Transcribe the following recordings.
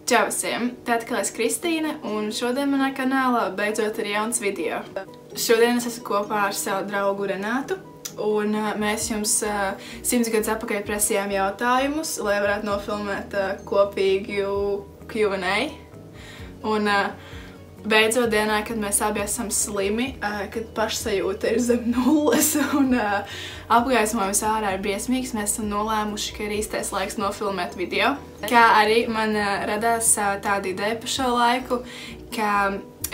Čau visiem! Tā atkal es Kristīne, un šodien manā kanālā beidzot ir jauns video. Šodien es esmu kopā ar savu draugu Renātu, un mēs jums 100 gadus atpakaļ prasījām jautājumus, lai varētu nofilmēt kopīgu Q&A. Un beidzot dienā, kad mēs abi esam slimi, kad pašsajūta ir zem nulles un apgaismojums ārā ir briesmīgs, mēs esam nolēmuši, ka ir īstais laiks nofilmēt video. Kā arī man radās tāda ideja par šo laiku, ka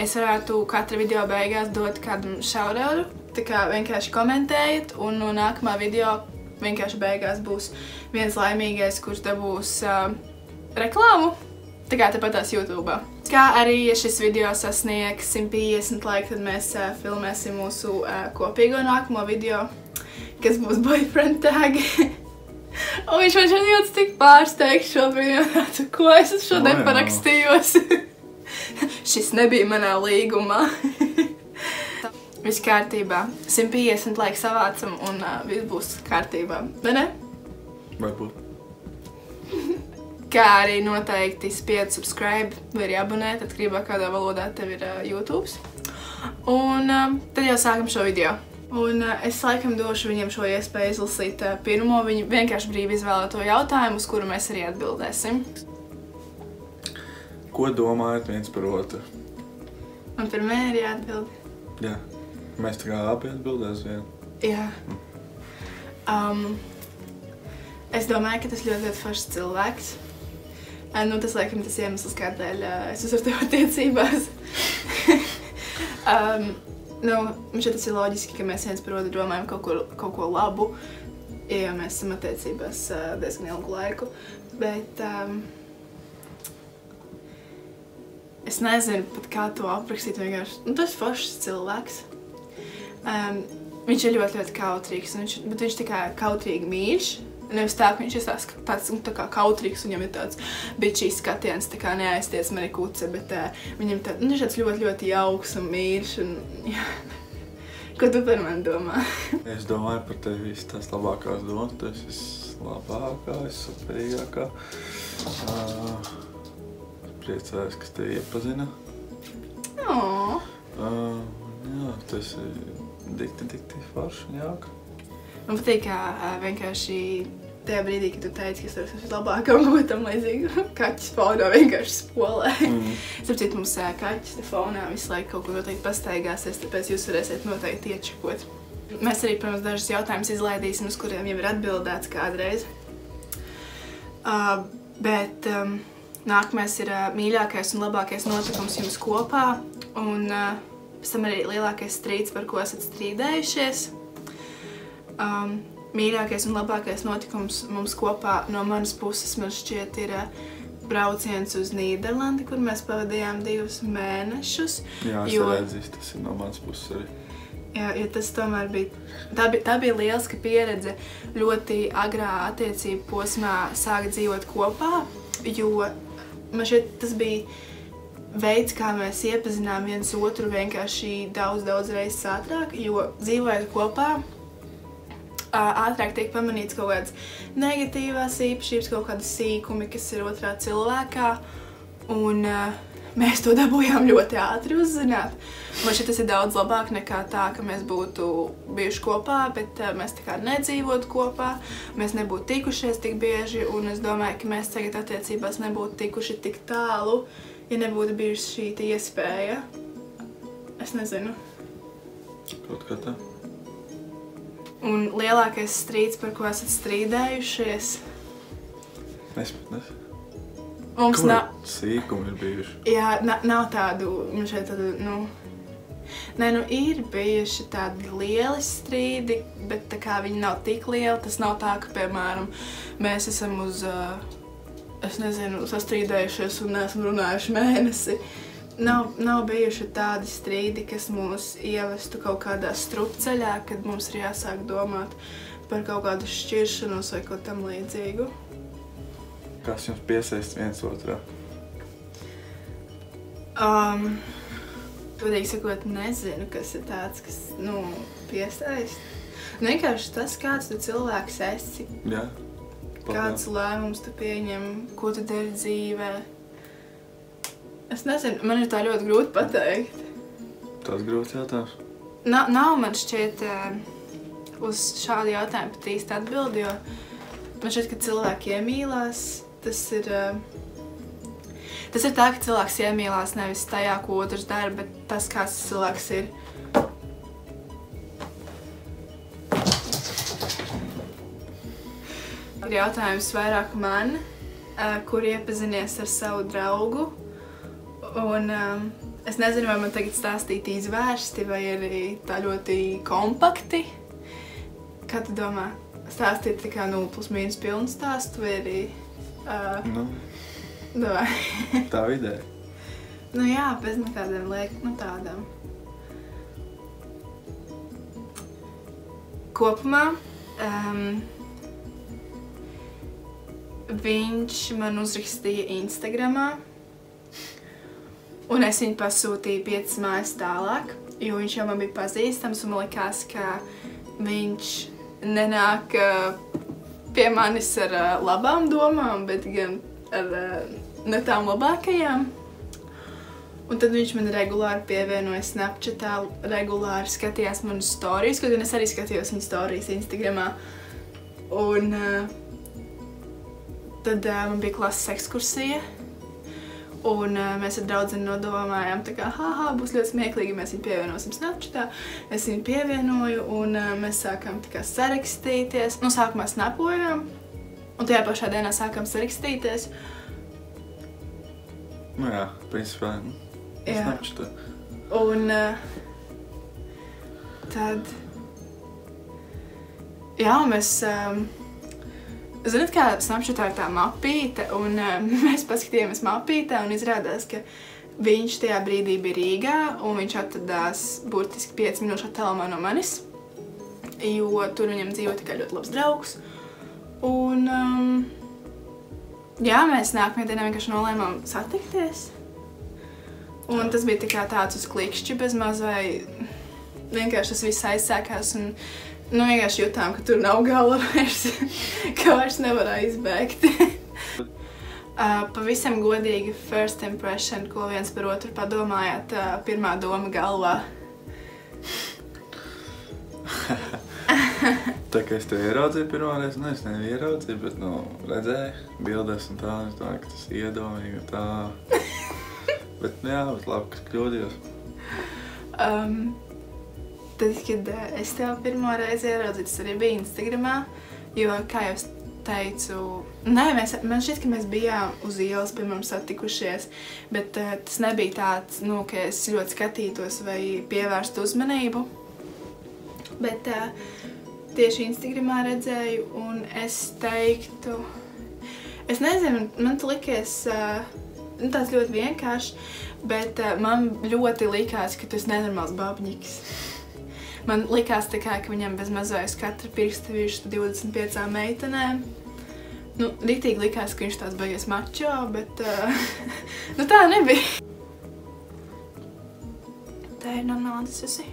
es varētu katra video beigās dot kādam shoutoutu, tā kā vienkārši komentējiet, un no nākamā video vienkārši beigās būs viens laimīgais, kurš dabūs reklāmu, tā kā tepatās YouTube'ā. Kā arī, ja šis video sasniegs 150 laika, tad mēs filmēsim mūsu kopīgo nākamo video, kas būs boyfriend tag. Un viņš man šodien jūtas tik pārsteigts šobrīd, ko es šodien parakstījos. Šis nebija manā līgumā. Viss kārtībā. 150 laika savācam un viss būs kārtībā. Vai ne? Varbūt. Kā arī noteikti spied subscribe vai arī abonēt, atkarībā kādā valodā tev ir YouTube. Un tad jau sākam šo video. Un es laikam došu viņiem šo iespēju izlasīt pirmo viņu vienkārši brīvi izvēlēto jautājumu, uz kuru mēs arī atbildēsim. Ko domājat viens par otru? Un pirmie ir jāatbild. Jā. Mēs tā kā abi atbildēs vienu. Jā. Es domāju, ka tas ļoti foršs cilvēks. Nu, tas laikam tas iemesls, kādēļ es esmu ar tevi attiecībās. Man šeit tas ir loģiski, ka mēs viens par otru domājam kaut ko labu, ja mēs esam attiecībās diezgan ilgu laiku. Bet es nezinu pat kā to aprakstīt vienkārši. Nu, tas foršs cilvēks. Viņš ir ļoti kautrīgs, bet viņš tā kā kautrīgi mīļš. Nevis tā, ka viņš ir tāds kā kautrīgs un viņam ir tāds bičīs skatiens, tā kā neaizties mani kuce, bet viņam viņš ir tāds ļoti jauks un mīļš. Ko tu par mani domā? Es domāju par tevi visas tās labākās domas, tu esi vislabākā, superīgākā. Priecājos, ka tevi iepazina. Jā, tas ir dikti forši un jauka. Man patīk, kā vienkārši tajā brīdī, kad tu teici, ka es esmu vislabākā un ko tam līdzīgi, kaķis fonā vienkārši spolē. Starp citu, mums kaķis te fonā visu laiku kaut ko noteikti pastaigāsies, tāpēc jūs varēsiet noteikti iečekot. Mēs arī, protams, dažus jautājumus izlaidīsim, uz kuriem jau ir atbildēts kādreiz. Bet nākamais ir mīļākais un labākais notikums jums kopā, un pēc tam arī lielākais strīds, par ko esat strīdējušies. Mīļākais un labākais notikums mums kopā no manas puses man šķiet ir brauciens uz Nīderlandi, kur mēs pavadījām 2 mēnešus. Jā, es redzīs, tas ir no manas puses arī. Jā, jo tas tomēr bija, tā bija lieliska pieredze ļoti agrā attiecību posmā sākt dzīvot kopā, jo man šķiet tas bija veids, kā mēs iepazinām viens otru vienkārši daudz reizes ātrāk, jo dzīvojot kopā, ātrāk tiek pamanīts kaut kādas negatīvās īpašības, kaut kādas sīkumi, kas ir otrā cilvēkā, un mēs to dabūjām ļoti ātri uzzināt. Man šķiet tas ir daudz labāk nekā tā, ka mēs būtu bijuši kopā, bet mēs tā kā nedzīvotu kopā, mēs nebūtu tikušies tik bieži, un es domāju, ka mēs tagad attiecībās nebūtu tikuši tik tālu, ja nebūtu bijusi šī iespēja. Es nezinu. Kaut kā tā. Un lielākais strīds, par ko esat strīdējušies? Es pat nesu. Mums nav... Sīkumi ir bijuši? Jā, nav tādu, man šeit tādu, Nē, ir bijuši tādi lieli strīdi, bet tā kā viņi nav tik lieli, tas nav tā, ka, piemēram, mēs esam es nezinu, sastrīdējušies un neesam runājuši mēnesi. Nav bijuši tādi strīdi, kas mūs ievestu kaut kādā strupceļā, kad mums ir jāsāk domāt par kaut kādu šķiršanos vai ko tam līdzīgu. Kas jums piesaist viens otrā? Godīgi sakot, nezinu, kas ir tāds, kas, piesaist. Vienkārši tas, kāds tu cilvēks esi. Jā. Kāds lēmums tu pieņem, ko tu dari dzīvē. Es nezinu, man ir tā ļoti grūti pateikt. Tas grūts jautājums. Nav man šķiet uz šādu jautājumu pat īsti atbildi, jo man šķiet, ka cilvēki iemīlās. Tas ir tā, ka cilvēks iemīlās nevis tajā, ko otrs dara, bet tas, kāds tas cilvēks ir. Ir jautājums vairāk man, kur iepazinies ar savu draugu. Un es nezinu, vai man tagad stāstīt izvērsti, vai arī tā ļoti kompakti. Kā tu domā? Stāstīt tā kā 0+- pilnu stāstu, vai arī... Davai. Tā vidē. Nu jā, bez nekādiem tādām. Kopumā viņš man uzrakstīja Instagramā, un es viņu pasūtīju 5 mājas tālāk, jo viņš jau man bija pazīstams, un man likās, ka viņš nenāk pie manis ar labām domām, bet gan ar ne tām labākajām. Un tad viņš man regulāri pievienoja Snapchatā, regulāri skatījās manas storijas, kaut gan es arī skatījos viņa storijas Instagramā. Un tad man bija klases ekskursija, un mēs ar draudzeni nodomājām, tā kā, būs ļoti smieklīgi, mēs viņu pievienosim Snapchatā. Es viņu pievienoju, un mēs sākām tā kā sarakstīties. Nu, sākumā snapojām, un tajā pašā dienā sākām sarakstīties. Nu jā, principā, Snapchatā. Un tad, jā, mēs, zināt, kā Snapchatā ir tā mapīte, un mēs paskatījāmies mapītē, un izrādās, ka viņš tajā brīdī bija Rīgā, un viņš atradās burtiski 5 minūšu attālumā no manis, jo tur viņam dzīvo tikai ļoti labs draugs. Un, jā, mēs nākamajā dienā vienkārši nolēmām satikties. Un tas bija tikai tāds uz klikšķi bez maz, vai vienkārši tas viss aizsākās, un vienkārši jutām, ka tur nav gala vairs, ka vairs nevarēja izbēgt. Pavisam godīgi first impression, ko viens par otru padomājāt, pirmā doma galvā. Tā kā es tevi ieraudzīju pirmoreiz, es nevi ieraudzīju, bet, redzēju bildes un tā, es domāju, ka tas ir iedomīgi un tā. Bet, jā, bet labi, kas kļūdījos. Tad, kad es tevi pirmo reizi ieraudzīju, tas arī bija Instagramā, jo, kā jau es teicu, man šķiet, ka mēs bijām uz ielas, piemēram, satikušies, bet tas nebija tāds, ka es ļoti skatītos vai pievērstu uzmanību. Bet tieši Instagramā redzēju, un es teiktu, es nezinu, man tu likies tāds ļoti vienkārši, bet man ļoti likās, ka tu esi nenormāls babņiks. Man likās tā kā, ka viņam bez mazais katra pirksta virs 25 meitenēm. Riktīgi likās, ka viņš tāds baigies mačo, bet tā nebija. Tā ir normāla diskusija.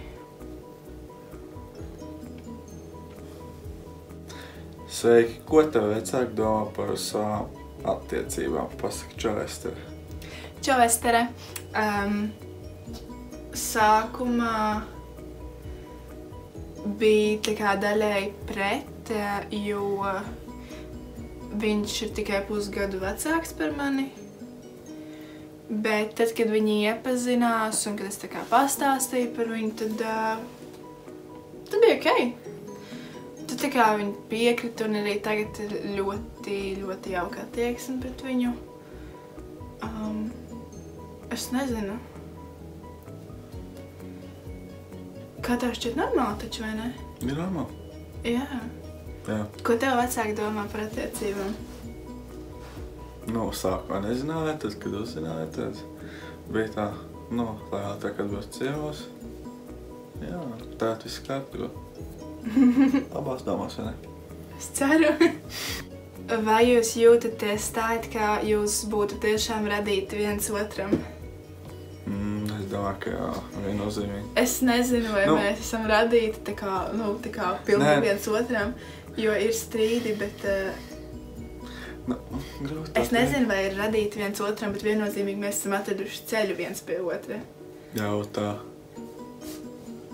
Sveiki, ko tev vecāki domā par savām attiecībām? Pasaki, čau, Estere. Čau, Estere. Sākumā bija tā kā daļēji pret, jo viņš ir tikai pusgadu vecāks par mani. Bet tad, kad viņi iepazinās un kad es tā kā pastāstīju par viņu, tad bija okei. Tad tā kā viņi piekrita, un arī tagad ir ļoti, ļoti jauka attieksme pret viņu. Es nezinu. Kā tev šķiet normāli taču, vai ne? Ir normāli. Jā. Jā. Ko tev vecāki domā par attiecībām? Sākumā nezināju, tad, kad uzzināju, tad bija tā, lai ātrāk atbilst ciemos. Jā, tagad viss kārtībā. Labās domās, vai ne? Es ceru. Vai jūs jūtaties tā, kā jūs būtu tiešām radīti viens otram? Es domāju, ka jā, viennozīmīgi. Es nezinu, vai mēs esam radīti tā kā pilnīgi viens otram, jo ir strīdi, bet... Nu, grūti Es nezinu, vai ir radīti viens otram, bet viennozīmīgi mēs esam atraduši ceļu viens pie otra. Jau tā.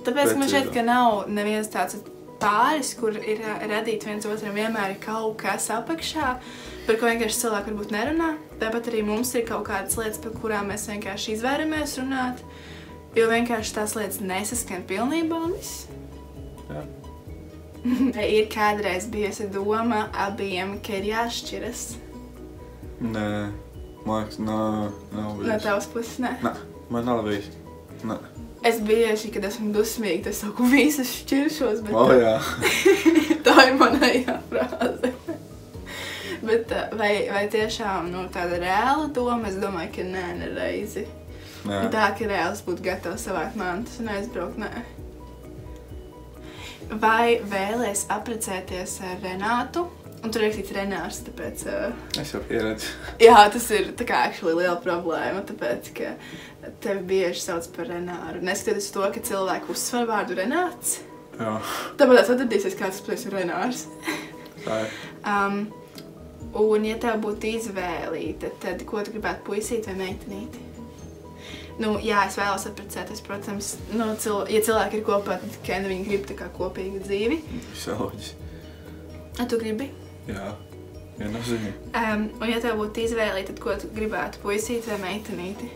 Tāpēc, ka man šķiet, ka nav neviens tāds pāris, kur ir radīti viens otram, vienmēr ir kaut kas apakšā, par ko vienkārši cilvēki varbūt nerunā. Tāpat arī mums ir kaut kādas lietas, par kurām mēs vienkārši izvairamies runāt, jo vienkārši tās lietas nesaskan pilnībā un viss. Jā. Vai ir kādreiz bijusi doma abiem, ka ir jāšķiras? Nē, man liekas, nav bijis. No tavas puses, ne? Nē, man nav bijis. Nē. Es bieži, kad esmu dusmīga, tas saku visas šķiršos, bet Jā. tā ir manējā frāze. Bet vai tiešām tāda reāla doma? Es domāju, ka nē, nereizi. Nē. Tā, ka reāls būtu gatavs savākt mantas un aizbraukt, nē. Vai vēlies apprecēties ar Renātu? Un tur rakstīts Renārs, tāpēc... Es jau pieredzu. Jā, tas ir tā kā actually liela problēma, tāpēc, ka tevi bieži sauc par Renāru. Neskatoties to, ka cilvēki uzsver vārdu Renāts. Jā. Tāpēc atradīsies kāds plēs Renārs. Tā ir. Un, ja tev būtu izvēlīta, tad ko tu gribētu puisīt vai meitenīti? Nu, jā, es vēlos apprecēties, protams. Nu, ja cilvēki ir kopā, tad Ken viņi grib tā kā kopīgu dzīvi. Visā loģis. A, tu gribi? Jā. Viennozīmīgi. Un, ja tev būtu izvēlīta, tad ko tu gribētu puisīt vai meitenīti?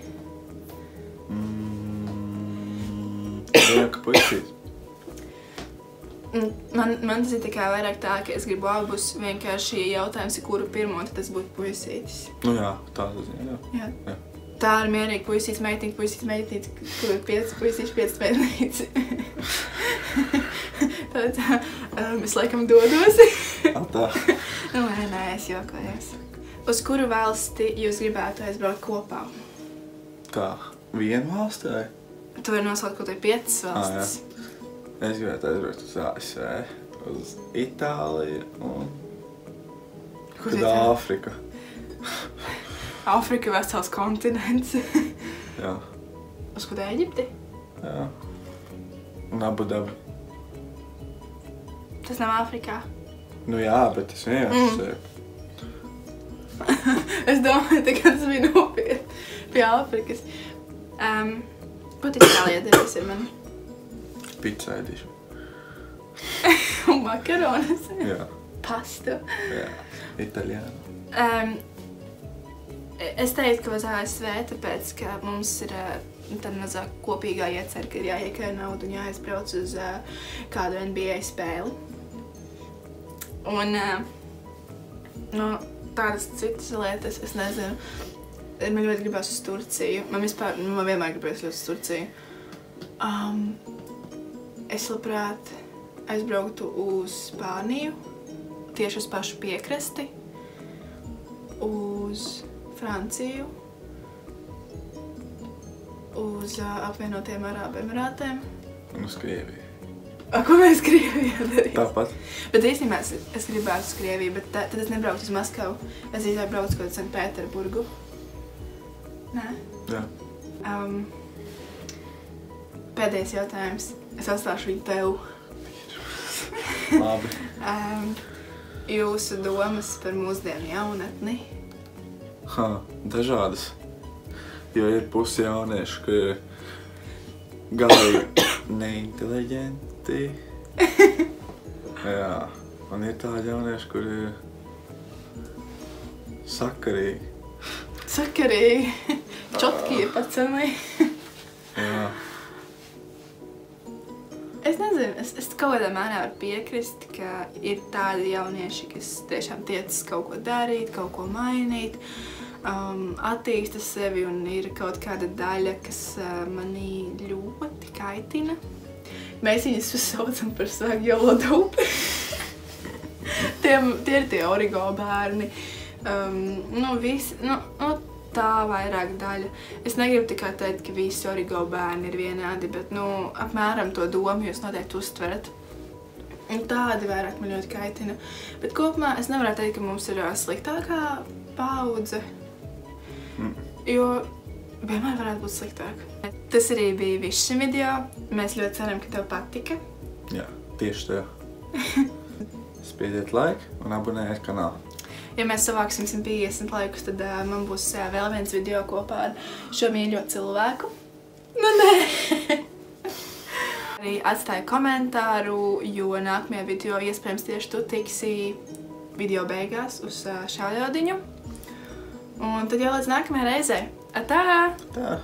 Ka puisīt. Man tas ir tā kā vairāk tā, ka es gribu abus vienkārši jautājums, kuru pirmo, tad tas būtu puisītis. Nu jā, tāda ziņa, jā. Jā. Tā ir mierīgi puisītis, meitenīti, kur ir 5 puisīši, 5 meitenītes. Tad es laikam dodos. Tā. Nu, nē, es jokojos. Uz kuru valsti jūs gribētu aizbraukt kopā? Tā, vienu valsti vai? Tu vari nosaukt kaut vai 5 valstis. Es gribētu aizbraukt uz ASV, uz Itāliju un... Kur Kad Āfrika. Āfrika vesels kontinents. Jā. Uz kur Ēģipti? Jā. Un Abu Dabi. Tas nav Āfrikā. Nu jā, bet tas vienkārši Es domāju, ka tas bija nopietni pie Āfrikas. Ko tu Itālijā darīsi ar mani? Pizza ēdīšu. Un makaronas? Jā. Pastu? Jā. Itālijānu. Es teiktu, ka uz ASV, tāpēc, ka mums ir tāda mazāk kopīgā iecer, ka ir jāiekāja naudu un jāizbrauc uz kādu NBA spēli. Un tādas citas lietas, es nezinu, man ļoti gribās uz Turciju. Man vienmēr gribēs ļoti uz Turciju. Es labprāt aizbrauktu uz Spāniju, tieši uz pašu piekrasti, uz Franciju, uz apvienotiem Arābu Emirātiem. Un uz Krieviju. Ko mēs Krievijā darīsim? Tāpat. Bet īstenībā es gribētu uz Krieviju, bet tad es nebraucu uz Maskavu. Es īstenībā braucu kaut Sanktpēterburgu. Nē? Jā. Pēdējais jautājums. Es atstāšu viņu tev. Labi. Jūsu domas par mūsdienu jaunatni? Dažādas. Jo ir pusi jaunieši, ka ir galīgi neinteliģenti. Jā. Un ir tādi jaunieši, kur ir sakarīgi. Sakarīgi. Čotkie pacani. Jā. Es nezinu, es kaut kādā mērā varu piekrist, ka ir tādi jaunieši, kas tiešām tiecas kaut ko darīt, kaut ko mainīt, attīsta sevi un ir kaut kāda daļa, kas manī ļoti kaitina. Mēs viņus saucam par svagu jolodopi. Tie ir tie origo bērni. Tā vairāk daļa. Es negribu tikai teikt, ka visi origo bērni ir vienādi, bet, apmēram to domu jūs noteikti uztverat. Un tādi vairāk man ļoti kaitina. Bet kopumā es nevarētu teikt, ka mums ir sliktākā paudze, jo vienmēr varētu būt sliktāk. Tas arī bija viss šim video. Mēs ļoti ceram, ka tev patika. Jā, tieši tā. Spiediet like un abonējiet kanālu. ja mēs savāksim 150 laikus, tad man būs vēl viens video kopā ar šo mīļo cilvēku. Nu, nē! Arī atstāju komentāru, jo nākamajā video iespējams tieši tu tiksi video beigās uz šāļaudiņu. Un tad jau līdz nākamajai reizei. Atā! Tā!